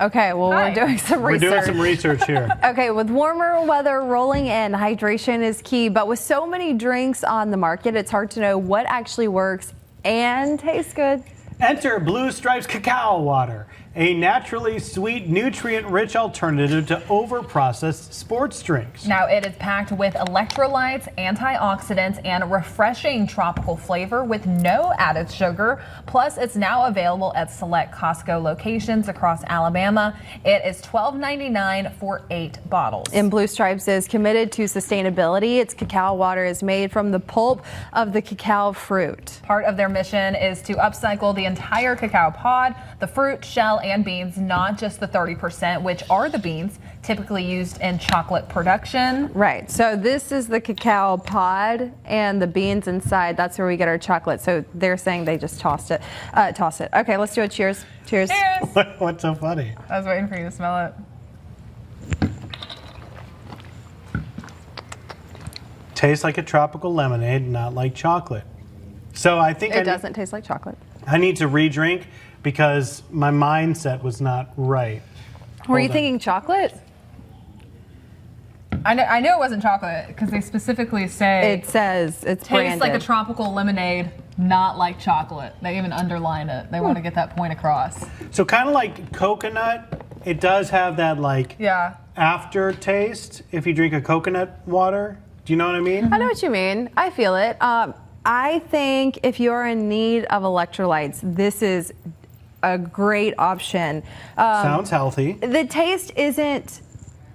Okay, well, Hi. we're doing some We're research. doing some research here. Okay, with warmer weather rolling in, hydration is key, but with so many drinks on the market, it's hard to know what actually works and tastes good. Enter Blue Stripes Cacao Water, a naturally sweet, nutrient-rich alternative to over-processed sports drinks. Now, it is packed with electrolytes, antioxidants, and refreshing tropical flavor with no added sugar. Plus, it's now available at select Costco locations across Alabama. It is $12.99 for 8 bottles. And Blue Stripes is committed to sustainability. Its cacao water is made from the pulp of the cacao fruit. Part of their mission is to upcycle the entire cacao pod, the fruit, shell, and beans, not just the 30%, which are the beans typically used in chocolate production. Right, so this is the cacao pod and the beans inside. That's where we get our chocolate. So they're saying they just toss it. Okay, let's do it. Cheers. Cheers. Cheers! What's so funny? I was waiting for you to smell it. Tastes like a tropical lemonade, not like chocolate. So I think It doesn't taste like chocolate. I need to re-drink because my mindset was not right. Were you Hold on. thinking chocolate? I know it wasn't chocolate because they specifically say It says it's tastes branded. like a tropical lemonade, not like chocolate. They even underline it. They want to get that point across. So kind of like coconut, it does have that like Yeah. aftertaste if you drink a coconut water. Do you know what I mean? I know what you mean. I feel it. I think if you're in need of electrolytes, this is a great option. Sounds healthy. The taste isn't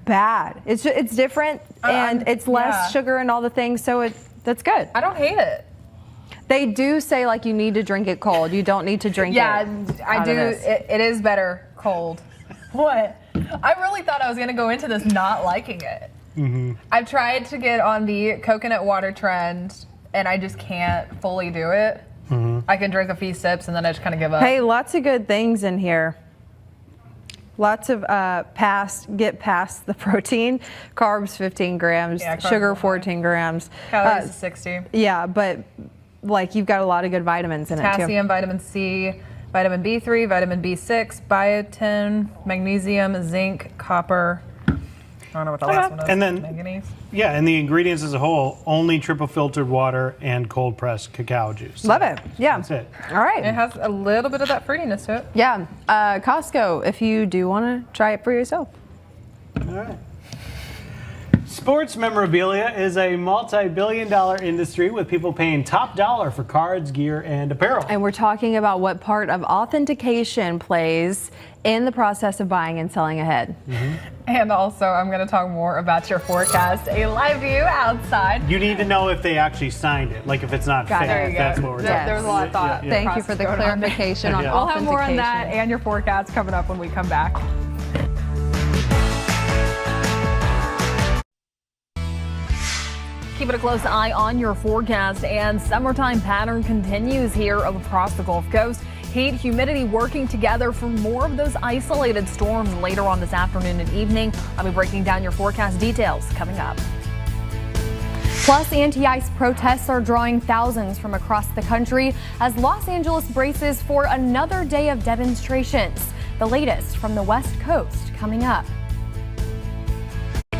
bad. It's different and it's less yeah. sugar and all the things, so that's good. I don't hate it. They do say like you need to drink it cold. You don't need to drink Yeah, it. I out do. of this. It is better cold. What? I really thought I was going to go into this not liking it. I've tried to get on the coconut water trend, and I just can't fully do it. I can drink a few sips, and then I just kind of give up. Hey, lots of good things in here. Lots of get past the protein. Carbs 15 grams, Yeah, carbs sugar are high. 14 grams. Calories is 60. Yeah, but like you've got a lot of good vitamins in it too. Potassium, vitamin C, vitamin B3, vitamin B6, biotin, magnesium, zinc, copper. I don't know what the last one is. And then- manganese. Yeah, and the ingredients as a whole, only triple filtered water and cold pressed cacao juice. Love it. Yeah. That's it. All right. It has a little bit of that fruitiness to it. Yeah. Costco, if you do want to try it for yourself. All right. Sports memorabilia is a multi-billion-dollar industry with people paying top dollar for cards, gear, and apparel. And we're talking about what part of authentication plays in the process of buying and selling ahead. And also, I'm going to talk more about your forecast, a live view outside. You need to know if they actually signed it, like if it's not Got it. fake. There you That's go. what we're There- talking there was a lot of thought. Yeah. Thank you for the Process going on there. clarification on Yeah. We'll have more on that authentication. and your forecast coming up when we come back. Keeping a close eye on your forecast, and summertime pattern continues here across the Gulf Coast. Heat, humidity working together for more of those isolated storms later on this afternoon and evening. I'll be breaking down your forecast details coming up. Plus, anti-ice protests are drawing thousands from across the country as Los Angeles braces for another day of demonstrations. The latest from the West Coast coming up.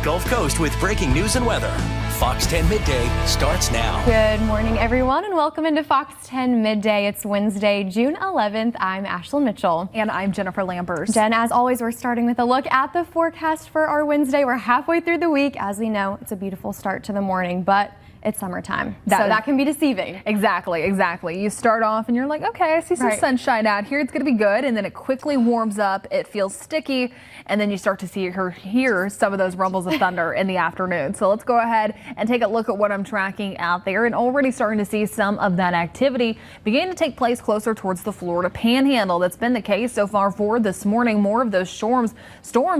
Gulf Coast with breaking news and weather. Fox 10 Midday starts now. Good morning, everyone, and welcome into Fox 10 Midday. It's Wednesday, June 11th. I'm Ashlyn Mitchell. And I'm Jennifer Lambers. Jen, as always, we're starting with a look at the forecast for our Wednesday. We're halfway through the week. As we know, it's a beautiful start to the morning, but it's summertime, so that can be deceiving. Exactly. You start off and you're like, okay, I see some Right. sunshine out here. It's going to be good. And then it quickly warms up. It feels sticky. And then you start to hear some of those rumbles of thunder in the afternoon. So let's go ahead and take a look at what I'm tracking out there, and already starting to see some of that activity begin to take place closer towards the Florida Panhandle. That's been the case so far for this morning. More of those storms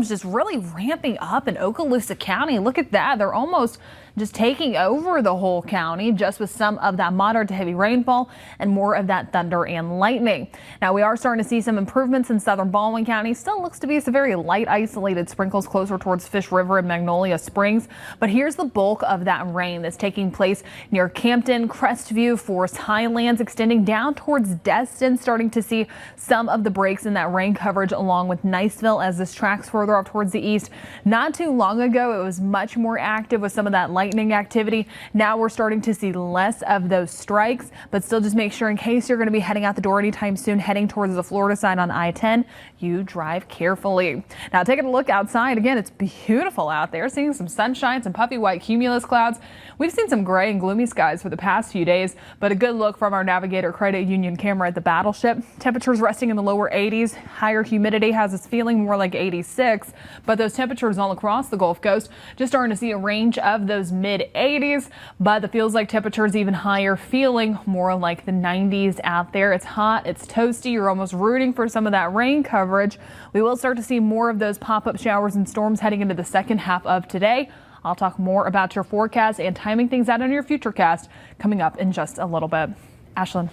just really ramping up in Okaloosa County. Look at that. They're almost just taking over the whole county, just with some of that moderate to heavy rainfall and more of that thunder and lightning. Now, we are starting to see some improvements in southern Baldwin County. Still looks to be some very light isolated sprinkles closer towards Fish River and Magnolia Springs. But here's the bulk of that rain that's taking place near Campton, Crestview, Forest Highlands, extending down towards Destin. Starting to see some of the breaks in that rain coverage along with Niceville as this tracks further off towards the east. Not too long ago, it was much more active with some of that lightning activity. Now we're starting to see less of those strikes, but still just make sure in case you're going to be heading out the door anytime soon, heading towards the Florida side on I-10, you drive carefully. Now taking a look outside again, it's beautiful out there, seeing some sunshine, some puffy white cumulus clouds. We've seen some gray and gloomy skies for the past few days, but a good look from our Navigator Credit Union camera at the Battleship. Temperatures resting in the lower 80s. Higher humidity has us feeling more like 86, but those temperatures all across the Gulf Coast just starting to see a range of those mid 80s, but it feels like temperatures even higher, feeling more like the 90s out there. It's hot, it's toasty. You're almost rooting for some of that rain coverage. We will start to see more of those pop-up showers and storms heading into the second half of today. I'll talk more about your forecast and timing things out on your Futurecast coming up in just a little bit. Ashlyn.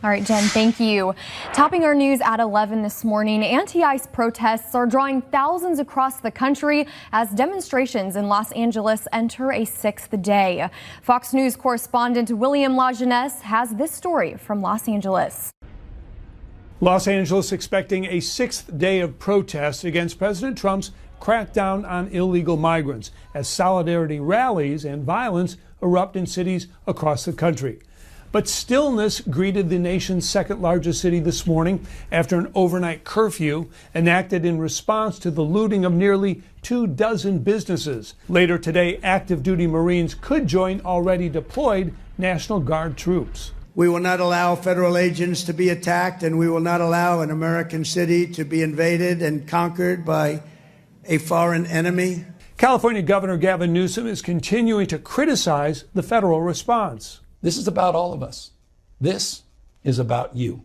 All right, Jen, thank you. Topping our news at 11 this morning, anti-ICE protests are drawing thousands across the country as demonstrations in Los Angeles enter a sixth day. Fox News correspondent William LaJeunesse has this story from Los Angeles. Los Angeles expecting a sixth day of protests against President Trump's crackdown on illegal migrants as solidarity rallies and violence erupt in cities across the country. But stillness greeted the nation's second largest city this morning after an overnight curfew enacted in response to the looting of nearly 24 businesses. Later today, active duty Marines could join already deployed National Guard troops. We will not allow federal agents to be attacked, and we will not allow an American city to be invaded and conquered by a foreign enemy. California Governor Gavin Newsom is continuing to criticize the federal response. This is about all of us. This is about you.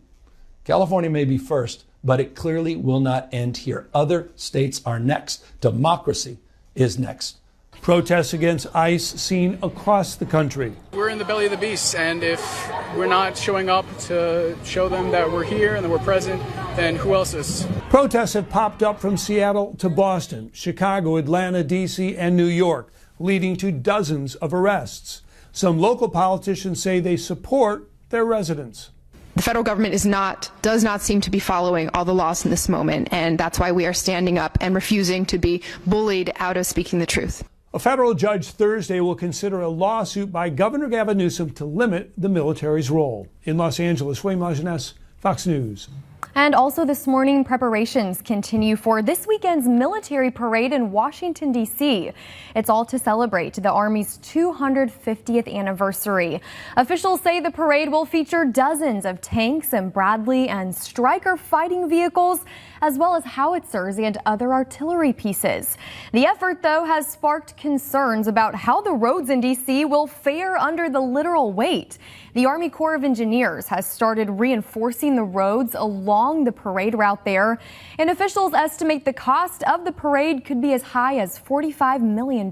California may be first, but it clearly will not end here. Other states are next. Democracy is next. Protests against ICE seen across the country. We're in the belly of the beast, and if we're not showing up to show them that we're here and that we're present, then who else is? Protests have popped up from Seattle to Boston, Chicago, Atlanta, D.C., and New York, leading to dozens of arrests. Some local politicians say they support their residents. The federal government does not seem to be following all the laws in this moment, and that's why we are standing up and refusing to be bullied out of speaking the truth. A federal judge Thursday will consider a lawsuit by Governor Gavin Newsom to limit the military's role. In Los Angeles, William LaJeunesse, Fox News. And also this morning, preparations continue for this weekend's military parade in Washington, D.C. It's all to celebrate the Army's 250th anniversary. Officials say the parade will feature dozens of tanks and Bradley and Stryker fighting vehicles, as well as howitzers and other artillery pieces. The effort, though, has sparked concerns about how the roads in D.C. will fare under the literal weight. The Army Corps of Engineers has started reinforcing the roads along the parade route there, and officials estimate the cost of the parade could be as high as $45 million.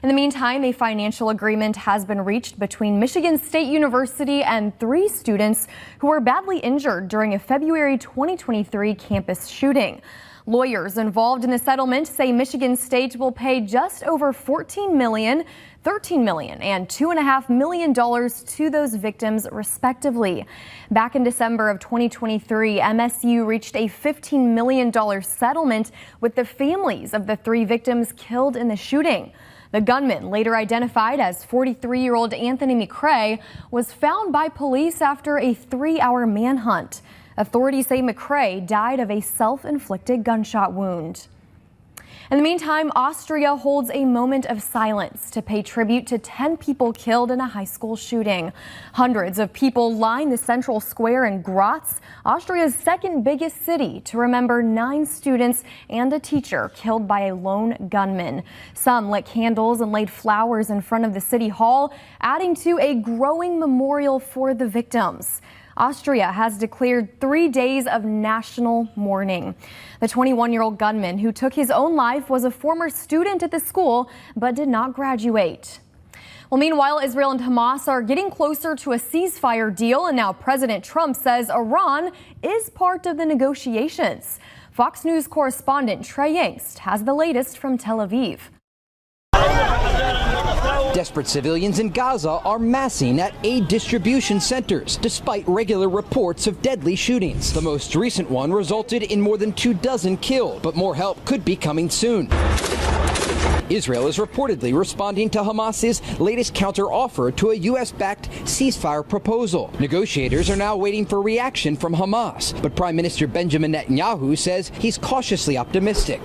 In the meantime, a financial agreement has been reached between Michigan State University and 3 students who were badly injured during a February 2023 campus shooting. Lawyers involved in the settlement say Michigan State will pay just over $14 million, $13 million, and $2.5 million to those victims, respectively. Back in December of 2023, MSU reached a $15 million settlement with the families of the 3 victims killed in the shooting. The gunman, later identified as 43-year-old Anthony McCrae, was found by police after a 3-hour manhunt. Authorities say McCrae died of a self-inflicted gunshot wound. In the meantime, Austria holds a moment of silence to pay tribute to 10 people killed in a high school shooting. Hundreds of people line the central square in Graz, Austria's second biggest city, to remember 9 students and a teacher killed by a lone gunman. Some lit candles and laid flowers in front of the city hall, adding to a growing memorial for the victims. Austria has declared 3 days of national mourning. The 21-year-old gunman who took his own life was a former student at the school but did not graduate. Well, meanwhile, Israel and Hamas are getting closer to a ceasefire deal, and now President Trump says Iran is part of the negotiations. Fox News correspondent Trey Yangst has the latest from Tel Aviv. Desperate civilians in Gaza are massing at aid distribution centers, despite regular reports of deadly shootings. The most recent one resulted in more than 24 killed, but more help could be coming soon. Israel is reportedly responding to Hamas's latest counteroffer to a U.S.-backed ceasefire proposal. Negotiators are now waiting for reaction from Hamas, but Prime Minister Benjamin Netanyahu says he's cautiously optimistic.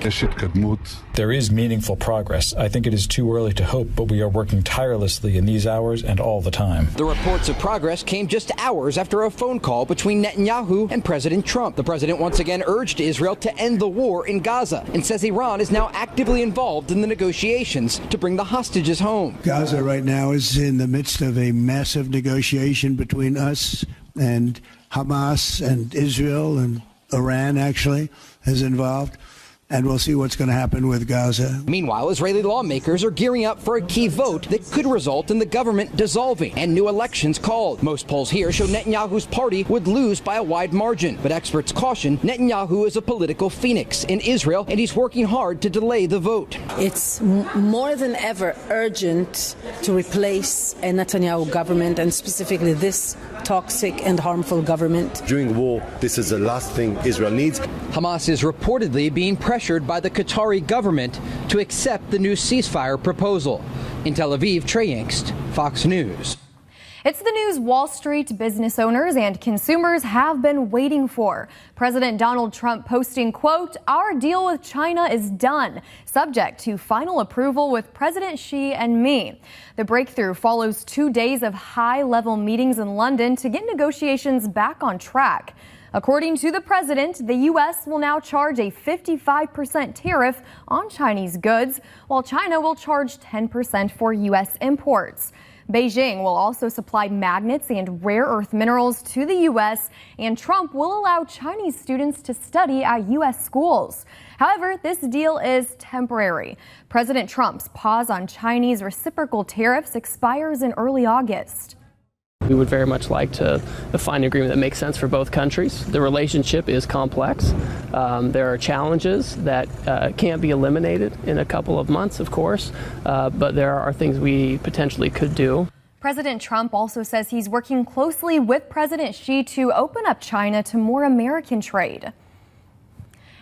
There is meaningful progress. I think it is too early to hope, but we are working tirelessly in these hours and all the time. The reports of progress came just hours after a phone call between Netanyahu and President Trump. The president once again urged Israel to end the war in Gaza and says Iran is now actively involved in the negotiations to bring the hostages home. Gaza right now is in the midst of a massive negotiation between us and Hamas, and Israel and Iran actually is involved. And we'll see what's going to happen with Gaza. Meanwhile, Israeli lawmakers are gearing up for a key vote that could result in the government dissolving and new elections called. Most polls here show Netanyahu's party would lose by a wide margin. But experts caution Netanyahu is a political phoenix in Israel, and he's working hard to delay the vote. It's more than ever urgent to replace a Netanyahu government, and specifically this toxic and harmful government. During war, this is the last thing Israel needs. Hamas is reportedly being pressured by the Qatari government to accept the new ceasefire proposal. In Tel Aviv, Trey Yangst, Fox News. It's the news Wall Street business owners and consumers have been waiting for. President Donald Trump posting, quote, "Our deal with China is done, subject to final approval with President Xi and me." The breakthrough follows 2 days of high-level meetings in London to get negotiations back on track. According to the president, the U.S. will now charge a 55% tariff on Chinese goods, while China will charge 10% for U.S. imports. Beijing will also supply magnets and rare earth minerals to the U.S., and Trump will allow Chinese students to study at U.S. schools. However, this deal is temporary. President Trump's pause on Chinese reciprocal tariffs expires in early August. We would very much like to find an agreement that makes sense for both countries. The relationship is complex. There are challenges that can't be eliminated in a couple of months, of course, but there are things we potentially could do. President Trump also says he's working closely with President Xi to open up China to more American trade.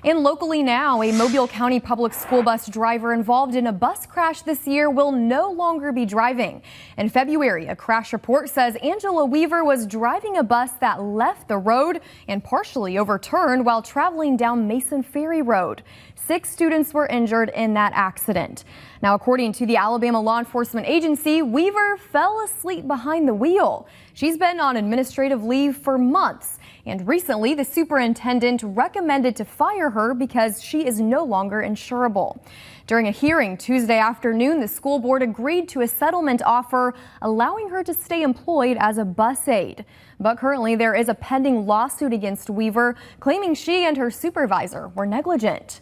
And locally now, a Mobile County public school bus driver involved in a bus crash this year will no longer be driving. In February, a crash report says Angela Weaver was driving a bus that left the road and partially overturned while traveling down Mason Ferry Road. 6 students were injured in that accident. Now, according to the Alabama Law Enforcement Agency, Weaver fell asleep behind the wheel. She's been on administrative leave for months. And recently, the superintendent recommended to fire her because she is no longer insurable. During a hearing Tuesday afternoon, the school board agreed to a settlement offer allowing her to stay employed as a bus aide. But currently, there is a pending lawsuit against Weaver, claiming she and her supervisor were negligent.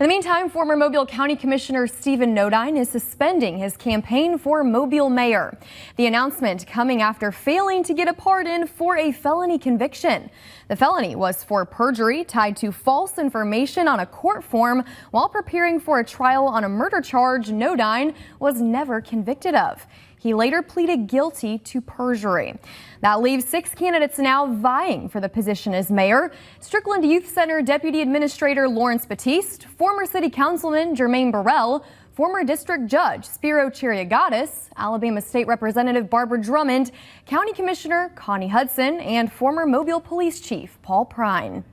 In the meantime, former Mobile County Commissioner Stephen Nodine is suspending his campaign for Mobile mayor. The announcement coming after failing to get a pardon for a felony conviction. The felony was for perjury tied to false information on a court form while preparing for a trial on a murder charge Nodine was never convicted of. He later pleaded guilty to perjury. That leaves 6 candidates now vying for the position as mayor. Strickland Youth Center Deputy Administrator Lawrence Batiste, former City Councilman Jermaine Burrell, former District Judge Spiro Chiriagatis, Alabama State Representative Barbara Drummond, County Commissioner Connie Hudson, and former Mobile Police Chief Paul Prine.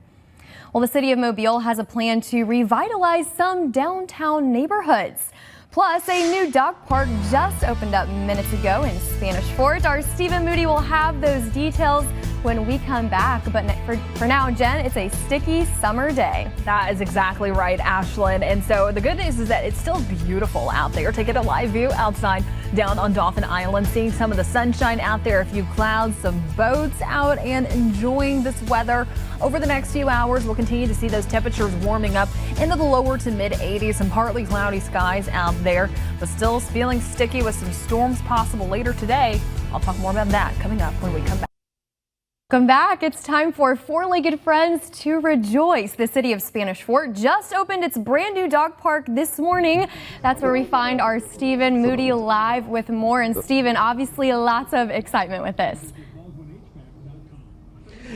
Well, the city of Mobile has a plan to revitalize some downtown neighborhoods. Plus, a new dog park just opened up minutes ago in Spanish Fort. Our Stephen Moody will have those details when we come back. But for now, Jen, it's a sticky summer day. That is exactly right, Ashlyn. And so the good news is that it's still beautiful out there. Taking a live view outside down on Dauphin Island, seeing some of the sunshine out there, a few clouds, some boats out, and enjoying this weather. Over the next few hours, we'll continue to see those temperatures warming up into the lower to mid 80s. Some partly cloudy skies out there, but still feeling sticky with some storms possible later today. I'll talk more about that coming up when we come back. Welcome back. It's time for Four-Legged Friends to rejoice. The city of Spanish Fort just opened its brand new dog park this morning. That's where we find our Stephen Moody live with more. And Stephen, obviously lots of excitement with this.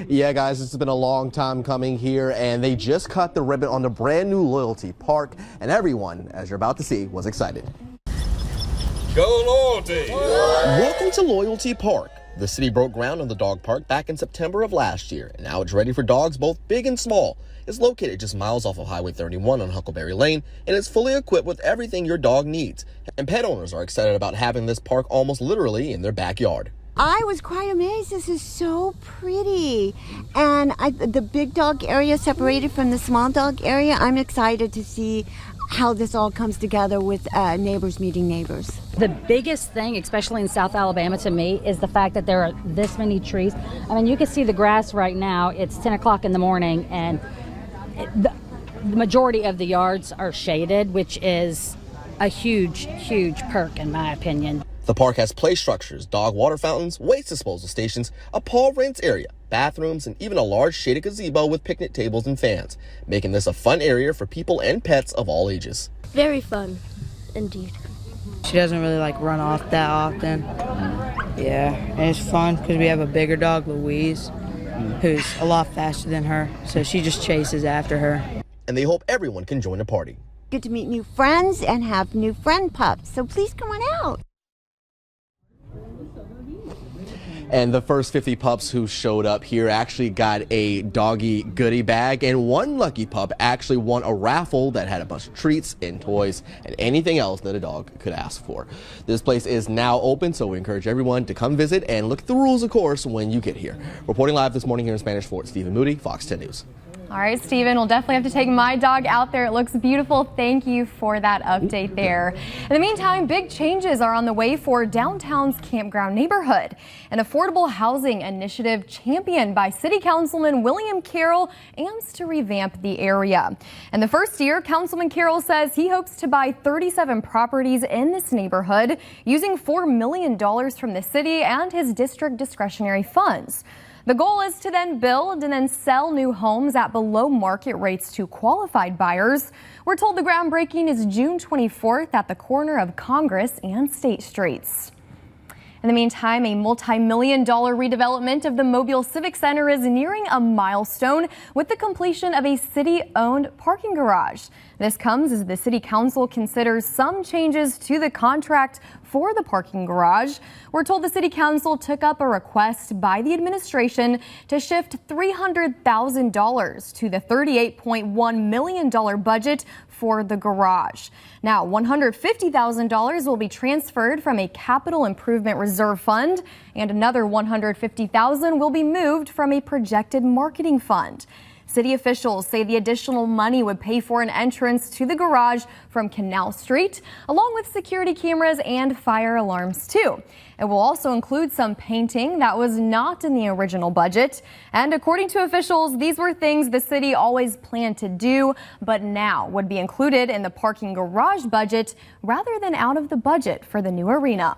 Yeah, guys, it's been a long time coming here, and they just cut the ribbon on the brand new Loyalty Park, and everyone, as you're about to see, was excited. Go Loyalty! Welcome to Loyalty Park. The city broke ground on the dog park back in September of last year, and now it's ready for dogs both big and small. It's located just miles off of Highway 31 on Huckleberry Lane, and it's fully equipped with everything your dog needs. And pet owners are excited about having this park almost literally in their backyard. I was quite amazed. This is so pretty. And the big dog area separated from the small dog area, I'm excited to see how this all comes together with neighbors meeting neighbors. The biggest thing, especially in South Alabama to me, is the fact that there are this many trees. I mean, you can see the grass right now. It's 10 o'clock in the morning, and the majority of the yards are shaded, which is a huge, huge perk in my opinion. The park has play structures, dog water fountains, waste disposal stations, a paw rinse area, bathrooms, and even a large shaded gazebo with picnic tables and fans, making this a fun area for people and pets of all ages. Very fun, indeed. She doesn't really run off that often. Yeah, and it's fun because we have a bigger dog, Louise, who's a lot faster than her, so she just chases after her. And they hope everyone can join the party. Good to meet new friends and have new friend pups, so please come on out. And the first 50 pups who showed up here actually got a doggy goodie bag, and one lucky pup actually won a raffle that had a bunch of treats and toys and anything else that a dog could ask for. This place is now open, so we encourage everyone to come visit and look at the rules, of course, when you get here. Reporting live this morning here in Spanish Fort, Stephen Moody, Fox 10 News. All right, Stephen, we'll definitely have to take my dog out there. It looks beautiful. Thank you for that update there. In the meantime, big changes are on the way for downtown's Campground neighborhood. An affordable housing initiative championed by City Councilman William Carroll aims to revamp the area. In the first year, Councilman Carroll says he hopes to buy 37 properties in this neighborhood using $4 million from the city and his district discretionary funds. The goal is to then build and then sell new homes at below market rates to qualified buyers. We're told the groundbreaking is June 24th at the corner of Congress and State Streets. In the meantime, a multi-million-dollar redevelopment of the Mobile Civic Center is nearing a milestone with the completion of a city-owned parking garage. This comes as the City Council considers some changes to the contract for the parking garage. We're told the City Council took up a request by the administration to shift $300,000 to the $38.1 million budget for the garage. Now, $150,000 will be transferred from a capital improvement reserve fund, and another $150,000 will be moved from a projected marketing fund. City officials say the additional money would pay for an entrance to the garage from Canal Street, along with security cameras and fire alarms too. It will also include some painting that was not in the original budget. And according to officials, these were things the city always planned to do, but now would be included in the parking garage budget rather than out of the budget for the new arena.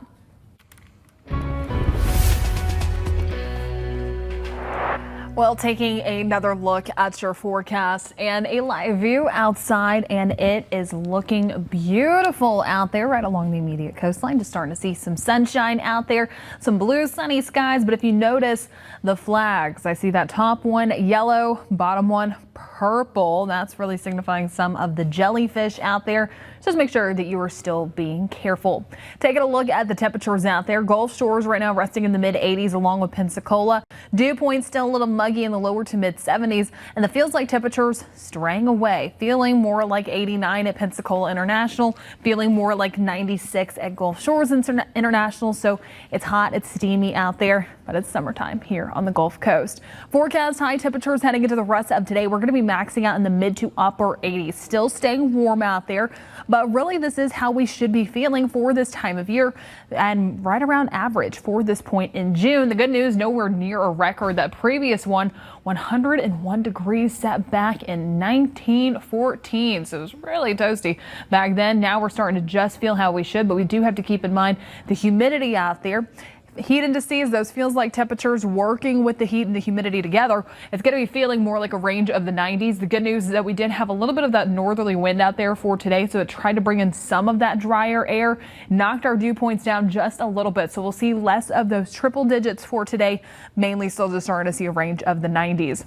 Well, taking another look at your forecast and a live view outside, and it is looking beautiful out there right along the immediate coastline. Just starting to see some sunshine out there, some blue sunny skies. But if you notice the flags, I see that top one yellow, bottom one purple. That's really signifying some of the jellyfish out there. Just make sure that you are still being careful. Taking a look at the temperatures out there. Gulf Shores right now resting in the mid 80s along with Pensacola. Dew Point still a little muggy in the lower to mid 70s, and the feels like temperatures straying away. Feeling more like 89 at Pensacola International, feeling more like 96 at Gulf Shores International. So it's hot, it's steamy out there, but it's summertime here on the Gulf Coast. Forecast high temperatures heading into the rest of today. We're going to be maxing out in the mid to upper 80s. Still staying warm out there, but really this is how we should be feeling for this time of year and right around average for this point in June. The good news, nowhere near a record. That previous one, 101 degrees, set back in 1914. So it was really toasty back then. Now we're starting to just feel how we should, but we do have to keep in mind the humidity out there. Heat indices, those feels like temperatures working with the heat and the humidity together. It's going to be feeling more like a range of the 90s. The good news is that we did have a little bit of that northerly wind out there for today, so it tried to bring in some of that drier air, knocked our dew points down just a little bit. So we'll see less of those triple digits for today, mainly still just starting to see a range of the 90s.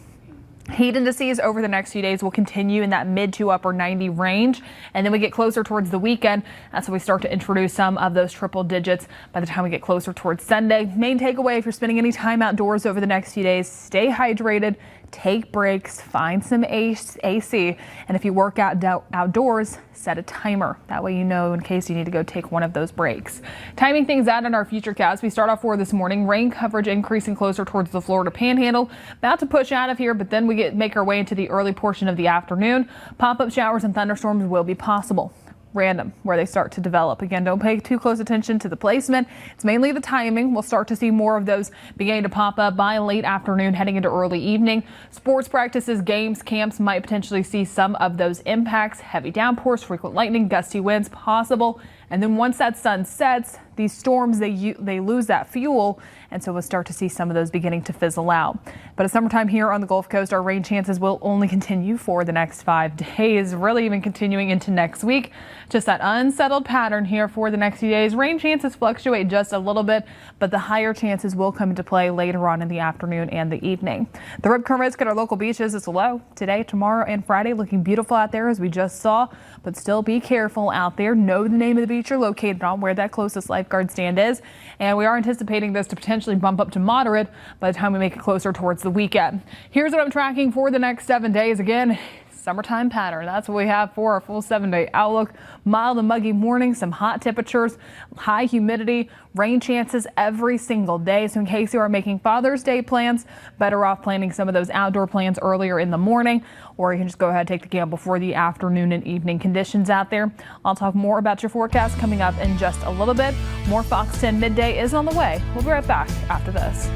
Heat indices over the next few days will continue in that mid to upper 90 range. And then we get closer towards the weekend. That's when we start to introduce some of those triple digits by the time we get closer towards Sunday. Main takeaway, if you're spending any time outdoors over the next few days, stay hydrated, take breaks, find some AC. And if you work out outdoors, set a timer. That way you know in case you need to go take one of those breaks. Timing things out in our futurecast, we start off for this morning. Rain coverage increasing closer towards the Florida Panhandle. About to push out of here, but then we make our way into the early portion of the afternoon. Pop-up showers and thunderstorms will be possible. Random where they start to develop. Again, don't pay too close attention to the placement. It's mainly the timing. We'll start to see more of those beginning to pop up by late afternoon heading into early evening. Sports practices, games, camps might potentially see some of those impacts. Heavy downpours, frequent lightning, gusty winds possible. And then once that sun sets, these storms, they lose that fuel, and so we'll start to see some of those beginning to fizzle out. But it's summertime here on the Gulf Coast. Our rain chances will only continue for the next 5 days, really even continuing into next week. Just that unsettled pattern here for the next few days. Rain chances fluctuate just a little bit, but the higher chances will come into play later on in the afternoon and the evening. The rip current risk at our local beaches is low today, tomorrow, and Friday. Looking beautiful out there as we just saw, but still be careful out there. Know the name of the beach you're located on, where that closest lifeguard stand is, and we are anticipating this to potentially bump up to moderate by the time we make it closer towards the weekend. Here's what I'm tracking for the next 7 days. Again, summertime pattern. That's what we have for our full 7-day outlook. Mild and muggy morning, some hot temperatures, high humidity, rain chances every single day. So in case you are making Father's Day plans, better off planning some of those outdoor plans earlier in the morning, or you can just go ahead and take the gamble for the afternoon and evening conditions out there. I'll talk more about your forecast coming up in just a little bit. More Fox 10 Midday is on the way. We'll be right back after this.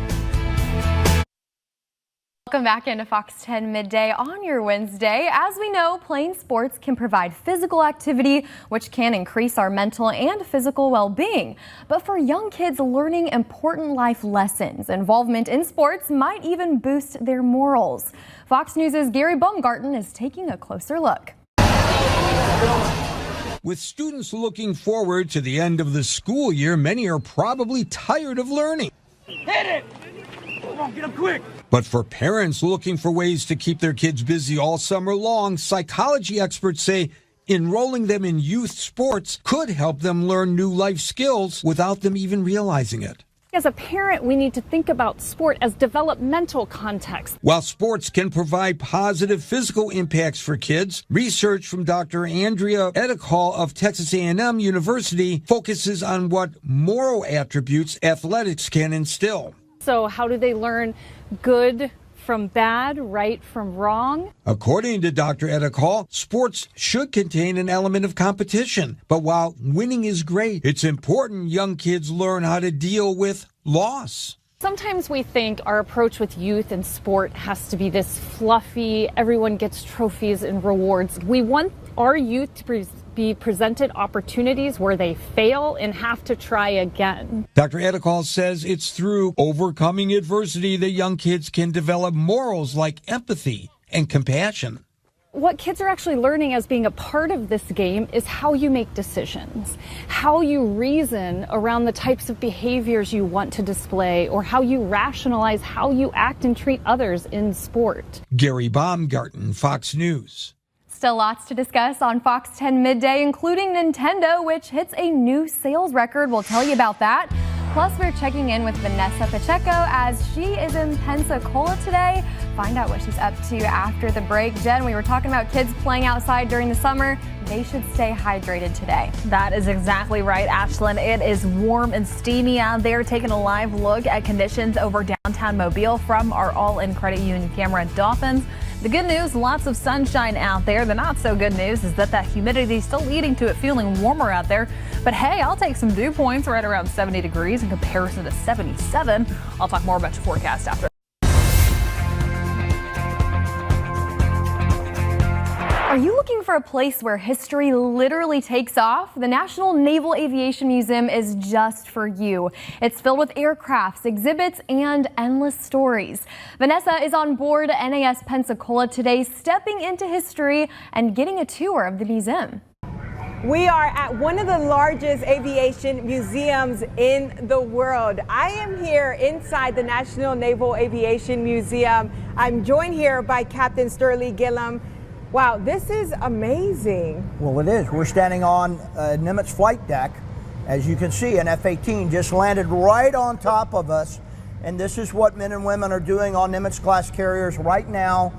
Welcome back into Fox 10 Midday on your Wednesday. As we know, playing sports can provide physical activity, which can increase our mental and physical well-being. But for young kids, learning important life lessons, involvement in sports might even boost their morals. Fox News' Gary Baumgarten is taking a closer look. With students looking forward to the end of the school year, many are probably tired of learning. Hit it! Come on, get up quick! But for parents looking for ways to keep their kids busy all summer long, psychology experts say enrolling them in youth sports could help them learn new life skills without them even realizing it. As a parent, we need to think about sport as developmental context. While sports can provide positive physical impacts for kids, research from Dr. Andrea Edekal of Texas A&M University focuses on what moral attributes athletics can instill. So how do they learn good from bad, right from wrong? According to Dr. Edekal, sports should contain an element of competition. But while winning is great, it's important young kids learn how to deal with loss. Sometimes we think our approach with youth and sport has to be this fluffy, everyone gets trophies and rewards. We want our youth to be presented opportunities where they fail and have to try again. Dr. Edekal says it's through overcoming adversity that young kids can develop morals like empathy and compassion. What kids are actually learning as being a part of this game is how you make decisions, how you reason around the types of behaviors you want to display, or how you rationalize how you act and treat others in sport. Gary Baumgarten, Fox News. Still lots to discuss on Fox 10 Midday, including Nintendo, which hits a new sales record. We'll tell you about that. Plus, we're checking in with Vanessa Pacheco as she is in Pensacola today. Find out what she's up to after the break. Jen, we were talking about kids playing outside during the summer. They should stay hydrated today. That is exactly right, Ashlyn. It is warm and steamy out there. Taking a live look at conditions over downtown Mobile from our All-In Credit Union camera at Dolphins. The good news, lots of sunshine out there. The not so good news is that humidity is still leading to it feeling warmer out there. But hey, I'll take some dew points right around 70 degrees in comparison to 77. I'll talk more about your forecast after. Are you looking for a place where history literally takes off? The National Naval Aviation Museum is just for you. It's filled with aircrafts, exhibits, and endless stories. Vanessa is on board NAS Pensacola today, stepping into history and getting a tour of the museum. We are at one of the largest aviation museums in the world. I am here inside the National Naval Aviation Museum. I'm joined here by Captain Sterling Gillum. Wow, this is amazing. Well, it is. We're standing on Nimitz flight deck. As you can see, an F-18 just landed right on top of us. And this is what men and women are doing on Nimitz-class carriers right now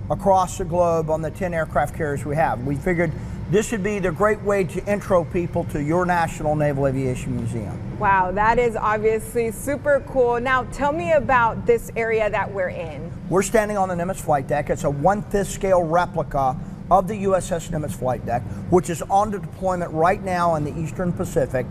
across the globe on the 10 aircraft carriers we have. We figured this would be the great way to intro people to your National Naval Aviation Museum. Wow, that is obviously super cool. Now, tell me about this area that we're in. We're standing on the Nimitz flight deck. It's a 1/5 scale replica of the USS Nimitz flight deck, which is on deployment right now in the Eastern Pacific.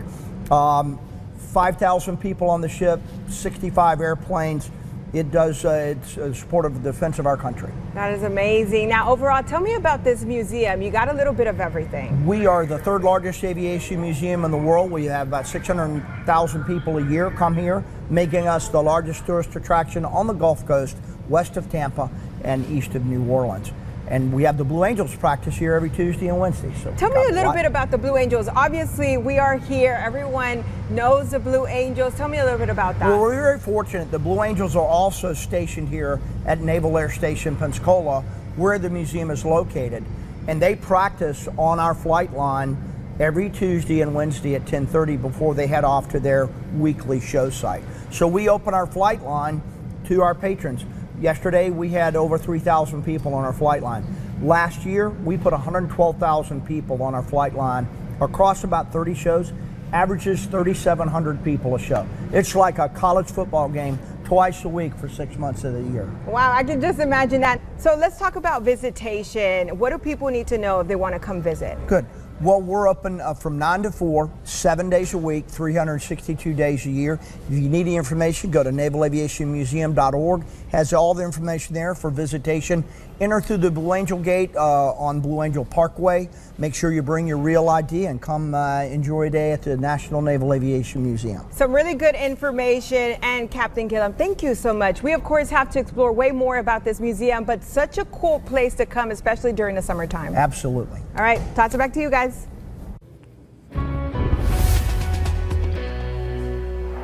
5,000 people on the ship, 65 airplanes. It does, it's a support of the defense of our country. That is amazing. Now, overall, tell me about this museum. You got a little bit of everything. We are the third largest aviation museum in the world. We have about 600,000 people a year come here, making us the largest tourist attraction on the Gulf Coast, west of Tampa and east of New Orleans. And we have the Blue Angels practice here every Tuesday and Wednesday. So tell me a little bit about the Blue Angels. Obviously, we are here. Everyone knows the Blue Angels. Tell me a little bit about that. Well, we're very fortunate. The Blue Angels are also stationed here at Naval Air Station Pensacola, where the museum is located. And they practice on our flight line every Tuesday and Wednesday at 10:30 before they head off to their weekly show site. So we open our flight line to our patrons. Yesterday, we had over 3,000 people on our flight line. Last year, we put 112,000 people on our flight line across about 30 shows, averages 3,700 people a show. It's like a college football game twice a week for 6 months of the year. Wow, I can just imagine that. So let's talk about visitation. What do people need to know if they want to come visit? Good. Well, we're open from 9 to 4, 7 days a week, 362 days a year. If you need any information, go to navalaviationmuseum.org. Has all the information there for visitation. Enter through the Blue Angel Gate on Blue Angel Parkway. Make sure you bring your real ID and come enjoy a day at the National Naval Aviation Museum. Some really good information. And Captain Gillum, thank you so much. We, of course, have to explore way more about this museum, but such a cool place to come, especially during the summertime. Absolutely. All right, toss it back to you guys.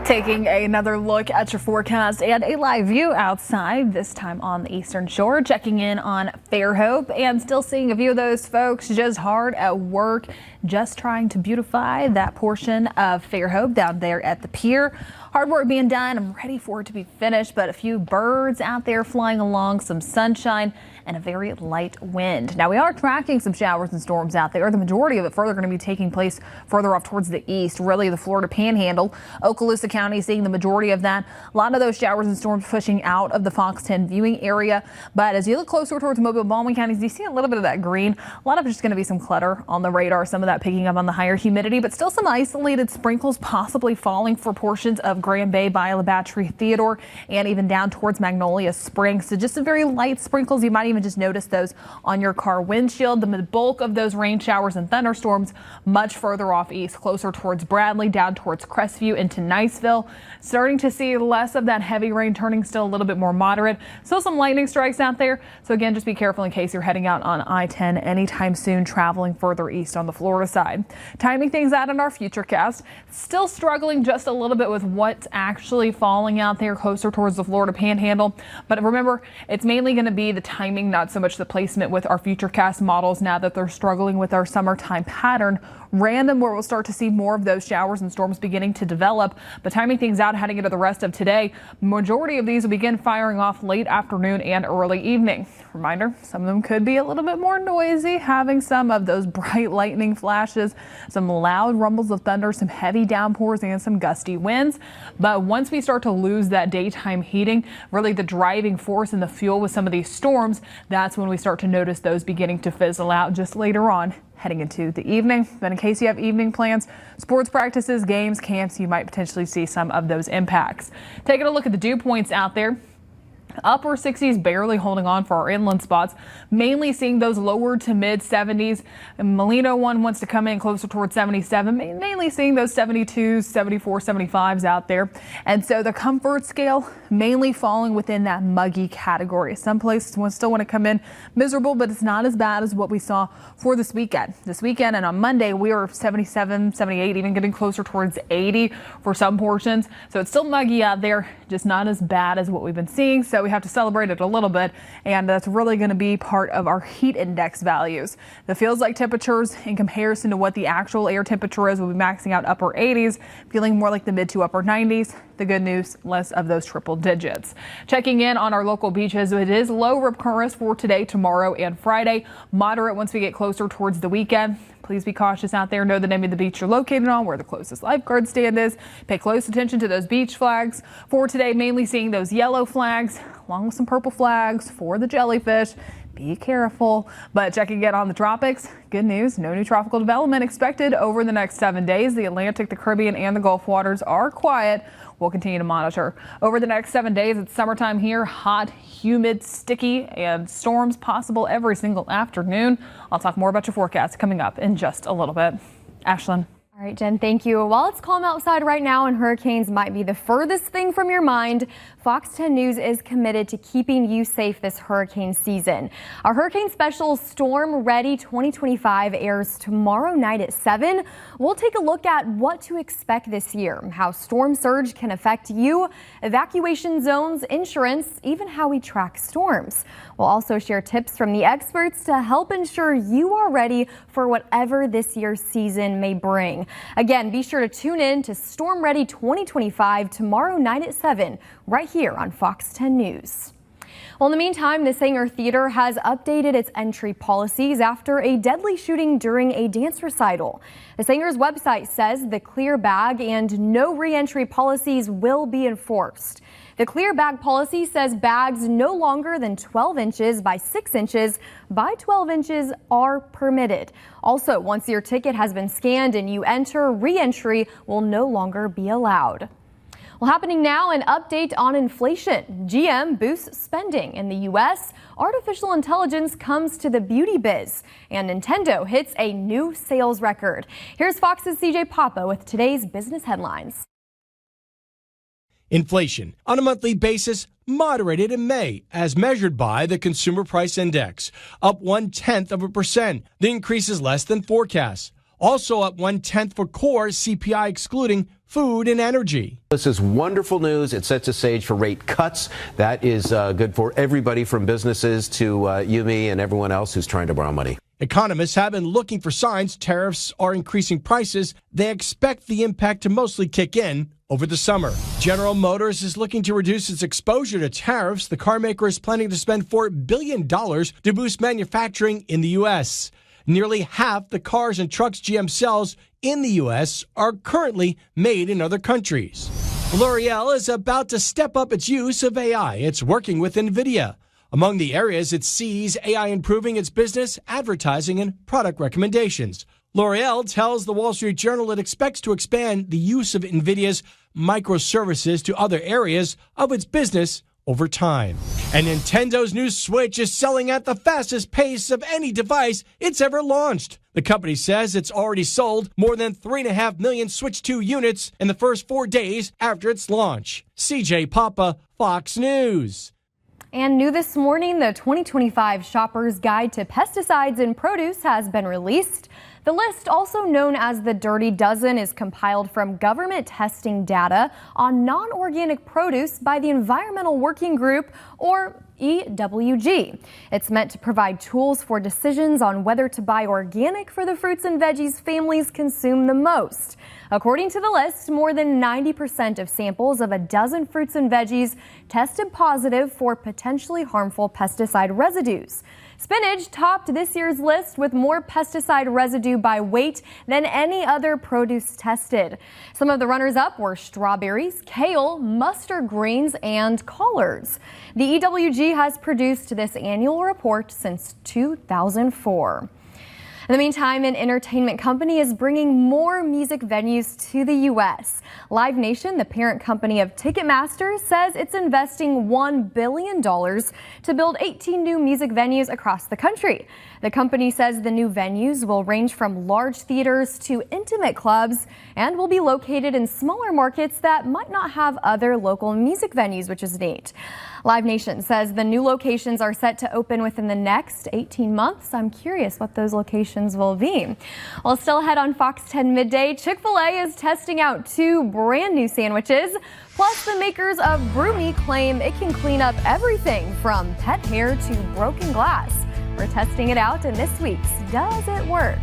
Taking another look at your forecast and a live view outside, this time on the Eastern Shore, checking in on Fairhope and still seeing a few of those folks just hard at work, just trying to beautify that portion of Fairhope down there at the pier. Hard work being done. I'm ready for it to be finished, but a few birds out there flying along, some sunshine, and a very light wind. Now, we are tracking some showers and storms out there. The majority of it further going to be taking place further off towards the east, really the Florida Panhandle. Okaloosa County seeing the majority of that. A lot of those showers and storms pushing out of the Fox 10 viewing area. But as you look closer towards Mobile, Baldwin counties, you see a little bit of that green. A lot of it's just going to be some clutter on the radar, some of that picking up on the higher humidity, but still some isolated sprinkles possibly falling for portions of of Grand Bay by La Battery Theodore and even down towards Magnolia Springs. So just some very light sprinkles. You might even just notice those on your car windshield. The bulk of those rain showers and thunderstorms much further off east, closer towards Bradley, down towards Crestview into Niceville. Starting to see less of that heavy rain, turning still a little bit more moderate. Still some lightning strikes out there. So again, just be careful in case you're heading out on I-10 anytime soon, traveling further east on the Florida side. Timing things out in our Futurecast. Still struggling just a little bit with what's actually falling out there closer towards the Florida Panhandle. But remember, it's mainly going to be the timing, not so much the placement with our Futurecast models now that they're struggling with our summertime pattern. Random where we'll start to see more of those showers and storms beginning to develop. But timing things out heading into the rest of today, majority of these will begin firing off late afternoon and early evening. Reminder, some of them could be a little bit more noisy, having some of those bright lightning flashes, some loud rumbles of thunder, some heavy downpours and some gusty winds. But once we start to lose that daytime heating, really the driving force and the fuel with some of these storms, that's when we start to notice those beginning to fizzle out just later on heading into the evening. Then in case you have evening plans, sports practices, games, camps, you might potentially see some of those impacts. Taking a look at the dew points out there. Upper 60s barely holding on for our inland spots, mainly seeing those lower to mid 70s. And Molino one wants to come in closer towards 77, mainly seeing those 72s, 74, 75s out there. And so the comfort scale mainly falling within that muggy category. Some places still want to come in miserable, but it's not as bad as what we saw for this weekend. This weekend and on Monday, we were 77, 78, even getting closer towards 80 for some portions. So it's still muggy out there, just not as bad as what we've been seeing. So we have to celebrate it a little bit, and that's really going to be part of our heat index values. The feels like temperatures in comparison to what the actual air temperature is will be maxing out upper 80s, feeling more like the mid to upper 90s. The good news, less of those triple digits. Checking in on our local beaches, it is low rip currents for today, tomorrow, and Friday. Moderate once we get closer towards the weekend. Please be cautious out there. Know the name of the beach you're located on, where the closest lifeguard stand is. Pay close attention to those beach flags. For today, mainly seeing those yellow flags, along with some purple flags for the jellyfish. Be careful. But checking in on the tropics, good news, no new tropical development expected over the next 7 days. The Atlantic, the Caribbean, and the Gulf waters are quiet. We'll continue to monitor. Over the next 7 days, it's summertime here, hot, humid, sticky, and storms possible every single afternoon. I'll talk more about your forecast coming up in just a little bit. Ashlyn. All right, Jen, thank you. While it's calm outside right now and hurricanes might be the furthest thing from your mind, Fox 10 News is committed to keeping you safe this hurricane season. Our hurricane special Storm Ready 2025 airs tomorrow night at 7. We'll take a look at what to expect this year, how storm surge can affect you, evacuation zones, insurance, even how we track storms. We'll also share tips from the experts to help ensure you are ready for whatever this year's season may bring. Again, be sure to tune in to Storm Ready 2025 tomorrow night at 7, right here on Fox 10 News. Well, in the meantime, the Saenger Theater has updated its entry policies after a deadly shooting during a dance recital. The Saenger's website says the clear bag and no re-entry policies will be enforced. The clear bag policy says bags no longer than 12 inches by 6 inches by 12 inches are permitted. Also, once your ticket has been scanned and you enter, re-entry will no longer be allowed. Well, happening now, an update on inflation. GM boosts spending in the U.S. Artificial intelligence comes to the beauty biz, and Nintendo hits a new sales record. Here's Fox's CJ Papa with today's business headlines. Inflation on a monthly basis moderated in May, as measured by the Consumer Price Index, up 0.1%. The increase is less than forecasts. Also up 0.1% for core CPI excluding food and energy. This is wonderful news. It sets a stage for rate cuts. That is good for everybody from businesses to you, me, and everyone else who's trying to borrow money. Economists have been looking for signs tariffs are increasing prices. They expect the impact to mostly kick in over the summer. General Motors is looking to reduce its exposure to tariffs. The car maker is planning to spend $4 billion to boost manufacturing in the U.S. Nearly half the cars and trucks GM sells in the U.S. are currently made in other countries. L'Oreal is about to step up its use of AI. It's working with NVIDIA. Among the areas it sees AI improving its business, advertising, and product recommendations. L'Oreal tells the Wall Street Journal it expects to expand the use of NVIDIA's microservices to other areas of its business over time. And Nintendo's new Switch is selling at the fastest pace of any device it's ever launched. The company says it's already sold more than 3.5 million Switch 2 units in the first 4 days after its launch. CJ Papa, Fox News. And new this morning, the 2025 Shopper's Guide to Pesticides in Produce has been released. The list, also known as the Dirty Dozen, is compiled from government testing data on non-organic produce by the Environmental Working Group, or EWG. It's meant to provide tools for decisions on whether to buy organic for the fruits and veggies families consume the most. According to the list, more than 90% of samples of a dozen fruits and veggies tested positive for potentially harmful pesticide residues. Spinach topped this year's list with more pesticide residue by weight than any other produce tested. Some of the runners-up were strawberries, kale, mustard greens, and collards. The EWG has produced this annual report since 2004. In the meantime, an entertainment company is bringing more music venues to the U.S. Live Nation, the parent company of Ticketmaster, says it's investing $1 billion to build 18 new music venues across the country. The company says the new venues will range from large theaters to intimate clubs and will be located in smaller markets that might not have other local music venues, which is neat. Live Nation says the new locations are set to open within the next 18 months. I'm curious what those locations will be. Well, still ahead on Fox 10 Midday, Chick-fil-A is testing out 2 brand new sandwiches. Plus, the makers of Broomy claim it can clean up everything from pet hair to broken glass. We're testing it out in this week's Does It Work?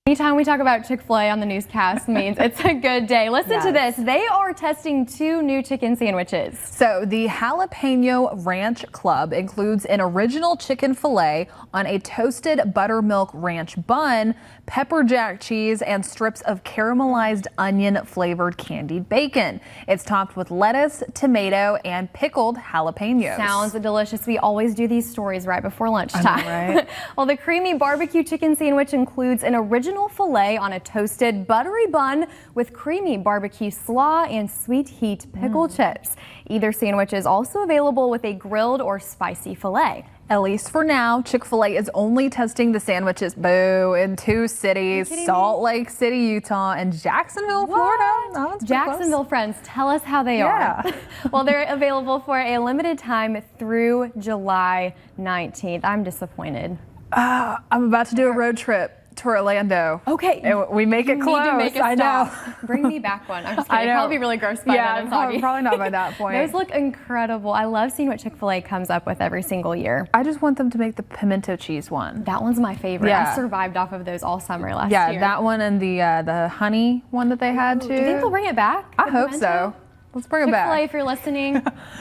Anytime we talk about Chick-fil-A on the newscast means it's a good day. Listen to this. They are testing 2 new chicken sandwiches. So the Jalapeno Ranch Club includes an original chicken fillet on a toasted buttermilk ranch bun, pepper jack cheese, and strips of caramelized onion flavored candied bacon. It's topped with lettuce, tomato, and pickled jalapenos. Sounds delicious. We always do these stories right before lunchtime. I know, right? Well, the creamy barbecue chicken sandwich includes an original filet on a toasted buttery bun with creamy barbecue slaw and sweet heat pickle chips. Either sandwich is also available with a grilled or spicy filet. At least for now, Chick-fil-A is only testing the sandwiches, in 2 cities, Salt Lake City, Utah, and Jacksonville, Florida. Oh, Jacksonville friends, tell us how they are. Well, they're available for a limited time through July 19th. I'm disappointed. I'm about to do a road trip to Orlando. Okay. And we make it close. Need to make a I know. Bring me back one. I'm just kidding. It'll probably be really gross by then. Probably not by that point. Those look incredible. I love seeing what Chick-fil-A comes up with every single year. I just want them to make the pimento cheese one. That one's my favorite. Yeah. I survived off of those all summer last year. Yeah, that one and the honey one that they had too. Do you think they'll bring it back? I hope so. Let's bring it back. Chick-fil-A, if you're listening,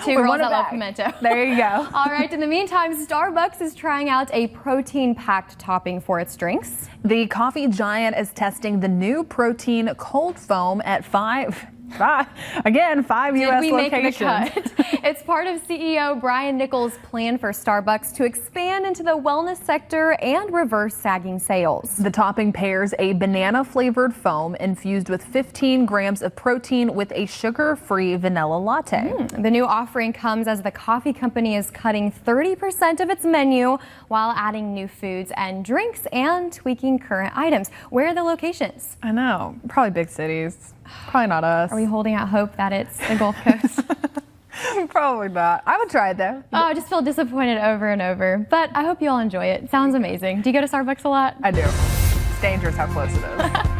2 girls that love pimento. There you go. All right, in the meantime, Starbucks is trying out a protein-packed topping for its drinks. The coffee giant is testing the new protein cold foam at 5 U.S. locations. It's part of CEO Brian Nichols' plan for Starbucks to expand into the wellness sector and reverse sagging sales. The topping pairs a banana-flavored foam infused with 15 grams of protein with a sugar-free vanilla latte. The new offering comes as the coffee company is cutting 30% of its menu while adding new foods and drinks and tweaking current items. Where are the locations? I know. Probably big cities. Probably not us. Are we holding out hope that it's the Gulf Coast? Probably not. I would try it though. Oh, I just feel disappointed over and over. But I hope you all enjoy it. Sounds amazing. Do you go to Starbucks a lot? I do. It's dangerous how close it is.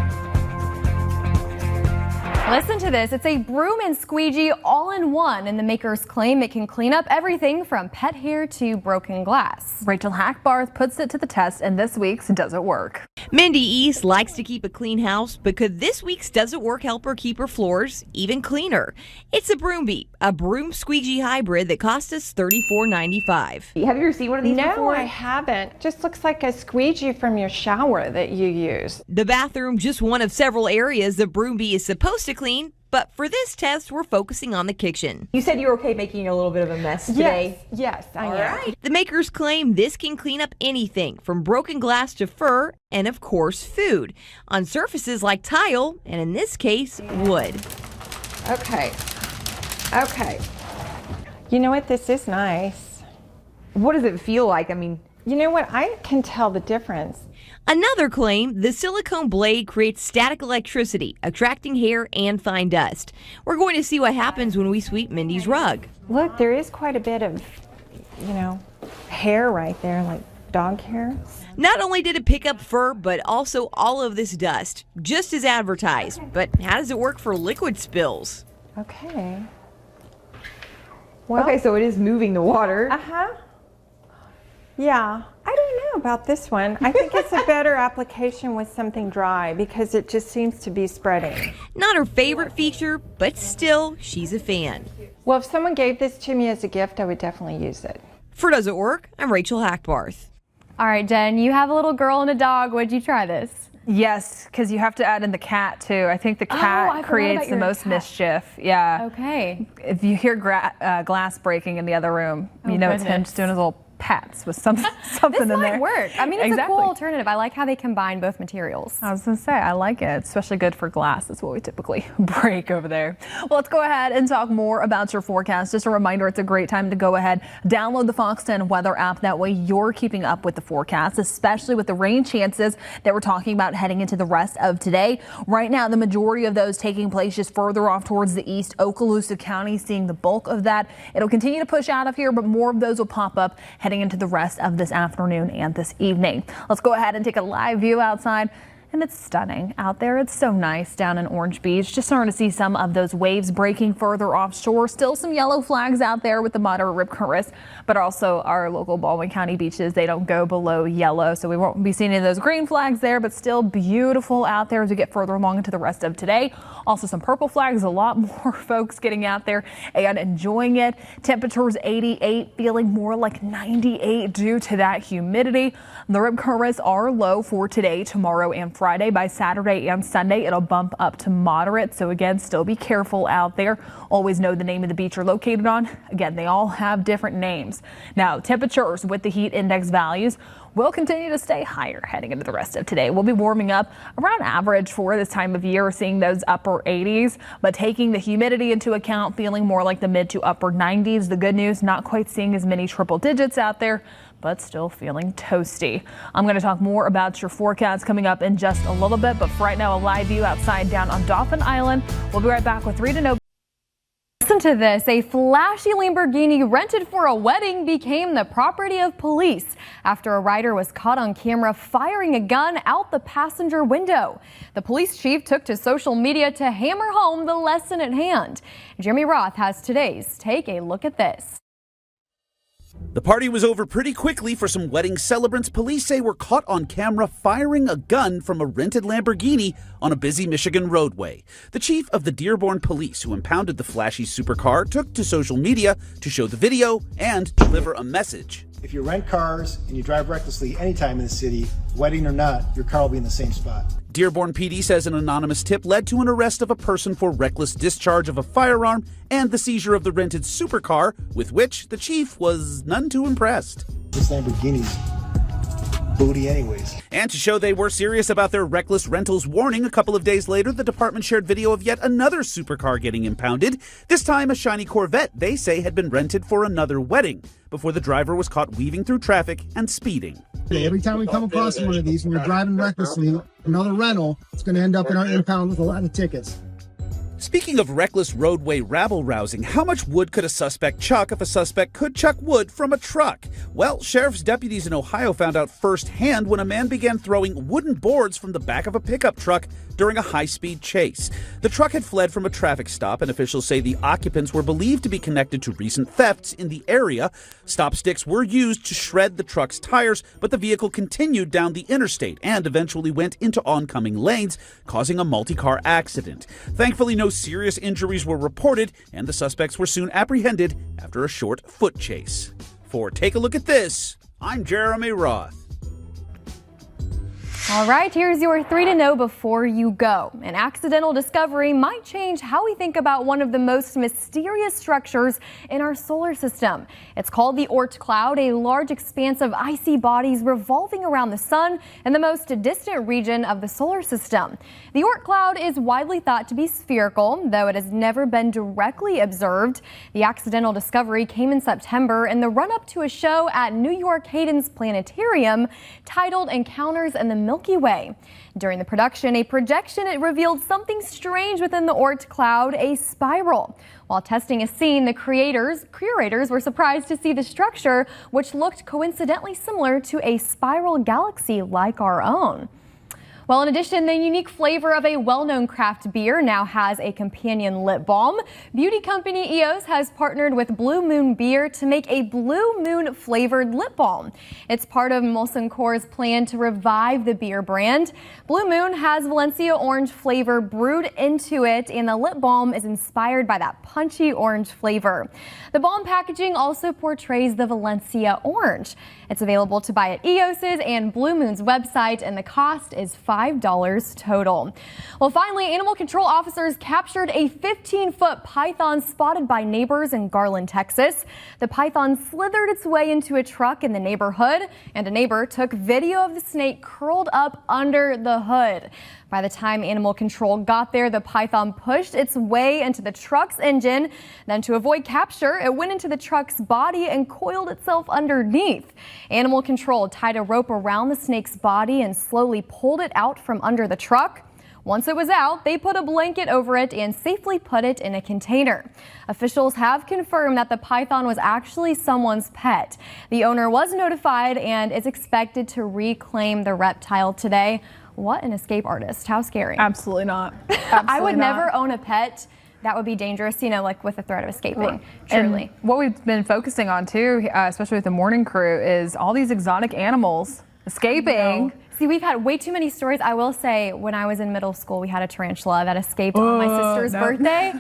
Listen to this. It's a broom and squeegee all-in-one, and the makers claim it can clean up everything from pet hair to broken glass. Rachel Hackbarth puts it to the test in this week's Does It Work? Mindy East likes to keep a clean house, but could this week's Does It Work help her keep her floors even cleaner? It's a Broombeat, a broom squeegee hybrid that cost us $34.95. Have you ever seen one of these before? No, I haven't. Just looks like a squeegee from your shower that you use. The bathroom, just one of several areas the Broombeat is supposed to clean, But for this test, we're focusing on the kitchen. You said you were okay making a little bit of a mess today. Yes, I am. Right. The makers claim this can clean up anything from broken glass to fur and, of course, food on surfaces like tile and, in this case, wood. Okay. You know what? This is nice. What does it feel like? I mean, you know what? I can tell the difference. Another claim, the silicone blade creates static electricity, attracting hair and fine dust. We're going to see what happens when we sweep Mindy's rug. Look, there is quite a bit of, hair right there, like dog hair. Not only did it pick up fur, but also all of this dust, just as advertised. But how does it work for liquid spills? Okay. Well, okay, so it is moving the water. Yeah, I don't know about this one. I think it's a better application with something dry because it just seems to be spreading. Not her favorite feature, but still, she's a fan. Well, if someone gave this to me as a gift, I would definitely use it. For Does It Work? I'm Rachel Hackbarth. All right, Jen, you have a little girl and a dog. Would you try this? Yes, because you have to add in the cat too. I think the cat creates the most mischief. Yeah. Okay. If you hear glass breaking in the other room, you know it's him just doing his little pats with something this in there. might work. I mean, it's a cool alternative. I like how they combine both materials. I was going to say, I like it. It's especially good for glass. That's what we typically break over there. Well, let's go ahead and talk more about your forecast. Just a reminder, it's a great time to go ahead, download the Fox 10 weather app. That way you're keeping up with the forecast, especially with the rain chances that we're talking about heading into the rest of today. Right now, the majority of those taking place just further off towards the east. Okaloosa County seeing the bulk of that. It'll continue to push out of here, but more of those will pop up heading into the rest of this afternoon and this evening. Let's go ahead and take a live view outside. And it's stunning out there. It's so nice down in Orange Beach. Just starting to see some of those waves breaking further offshore. Still some yellow flags out there with the moderate rip current risk, but also our local Baldwin County beaches, they don't go below yellow. So we won't be seeing any of those green flags there, but still beautiful out there as we get further along into the rest of today. Also some purple flags, a lot more folks getting out there and enjoying it. Temperatures 88, feeling more like 98 due to that humidity. The rip currents are low for today, tomorrow, and Friday. By Saturday and Sunday, it'll bump up to moderate. So again, still be careful out there. Always know the name of the beach you're located on. Again, they all have different names. Now, temperatures with the heat index values will continue to stay higher heading into the rest of today. We'll be warming up around average for this time of year, seeing those upper 80s, but taking the humidity into account, feeling more like the mid to upper 90s. The good news, not quite seeing as many triple digits out there, but still feeling toasty. I'm going to talk more about your forecast coming up in just a little bit, but for right now, a live view outside down on Dauphin Island. We'll be right back with 3 to know. Listen to this. A flashy Lamborghini rented for a wedding became the property of police after a rider was caught on camera firing a gun out the passenger window. The police chief took to social media to hammer home the lesson at hand. Jeremy Roth has today's Take a Look at This. The party was over pretty quickly for some wedding celebrants police say were caught on camera firing a gun from a rented Lamborghini on a busy Michigan roadway. The chief of the Dearborn Police, who impounded the flashy supercar, took to social media to show the video and deliver a message. If you rent cars and you drive recklessly anytime in the city, wedding or not, your car will be in the same spot. Dearborn PD says an anonymous tip led to an arrest of a person for reckless discharge of a firearm and the seizure of the rented supercar, with which the chief was none too impressed. This Lamborghini's booty anyways. And to show they were serious about their reckless rentals warning, a couple of days later, the department shared video of yet another supercar getting impounded. This time a shiny Corvette they say had been rented for another wedding before the driver was caught weaving through traffic and speeding. Every time we come across one of these and we're driving recklessly, another rental, it's going to end up in our impound with a lot of tickets. Speaking of reckless roadway rabble-rousing, how much wood could a suspect chuck if a suspect could chuck wood from a truck? Well, sheriff's deputies in Ohio found out firsthand when a man began throwing wooden boards from the back of a pickup truck during a high-speed chase. The truck had fled from a traffic stop, and officials say the occupants were believed to be connected to recent thefts in the area. Stop sticks were used to shred the truck's tires, but the vehicle continued down the interstate and eventually went into oncoming lanes, causing a multi-car accident. Thankfully, no serious injuries were reported, and the suspects were soon apprehended after a short foot chase. For Take a Look at This, I'm Jeremy Roth. All right, here's your 3 to know before you go. An accidental discovery might change how we think about one of the most mysterious structures in our solar system. It's called the Oort cloud, a large expanse of icy bodies revolving around the sun in the most distant region of the solar system. The Oort cloud is widely thought to be spherical, though it has never been directly observed. The accidental discovery came in September in the run-up to a show at New York Hayden's Planetarium titled Encounters in the Milky Way. During the production, a projection, it revealed something strange within the Oort cloud, a spiral. While testing a scene, the curators were surprised to see the structure, which looked coincidentally similar to a spiral galaxy like our own. Well, in addition, the unique flavor of a well-known craft beer now has a companion lip balm. Beauty company EOS has partnered with Blue Moon Beer to make a Blue Moon flavored lip balm. It's part of Molson Coors' plan to revive the beer brand. Blue Moon has Valencia orange flavor brewed into it, and the lip balm is inspired by that punchy orange flavor. The balm packaging also portrays the Valencia orange. It's available to buy at EOS's and Blue Moon's website, and the cost is $5 total. Well, finally, animal control officers captured a 15-foot python spotted by neighbors in Garland, Texas. The python slithered its way into a truck in the neighborhood, and a neighbor took video of the snake curled up under the hood. By the time animal control got there, the python pushed its way into the truck's engine. Then, to avoid capture, it went into the truck's body and coiled itself underneath. Animal control tied a rope around the snake's body and slowly pulled it out from under the truck. Once it was out, they put a blanket over it and safely put it in a container. Officials have confirmed that the python was actually someone's pet. The owner was notified and is expected to reclaim the reptile today. What an escape artist. How scary. Absolutely not. Absolutely I would not. never own a pet. That would be dangerous, you know, like with the threat of escaping. Truly. And what we've been focusing on too, especially with the morning crew, is all these exotic animals escaping. See, we've had way too many stories. I will say, when I was in middle school, we had a tarantula that escaped on my sister's birthday.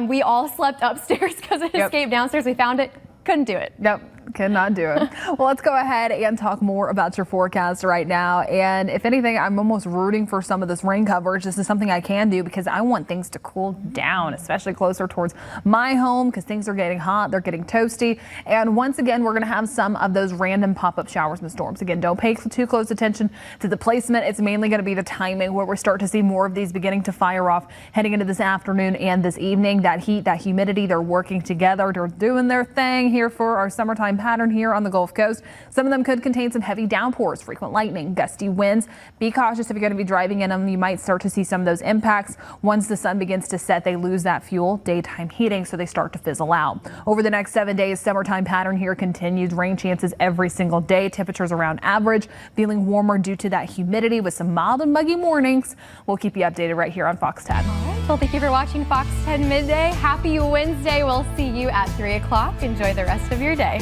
We all slept upstairs because it escaped downstairs. We found it. Couldn't do it. Yep. Could not do it. Well, let's go ahead and talk more about your forecast right now. And if anything, I'm almost rooting for some of this rain coverage. This is something I can do because I want things to cool down, especially closer towards my home, because things are getting hot. They're getting toasty. And once again, we're going to have some of those random pop-up showers and storms. Again, don't pay too close attention to the placement. It's mainly going to be the timing where we start to see more of these beginning to fire off heading into this afternoon and this evening. That heat, that humidity, they're working together. They're doing their thing here for our summertime pattern here on the Gulf Coast. Some of them could contain some heavy downpours, frequent lightning, gusty winds. Be cautious if you're going to be driving in them. You might start to see some of those impacts. Once the sun begins to set, they lose that fuel, daytime heating, so they start to fizzle out. Over the next 7 days, summertime pattern here continues. Rain chances every single day. Temperatures around average, feeling warmer due to that humidity with some mild and muggy mornings. We'll keep you updated right here on Fox 10. Well, thank you for watching Fox 10 Midday. Happy Wednesday. We'll see you at 3 o'clock. Enjoy the rest of your day.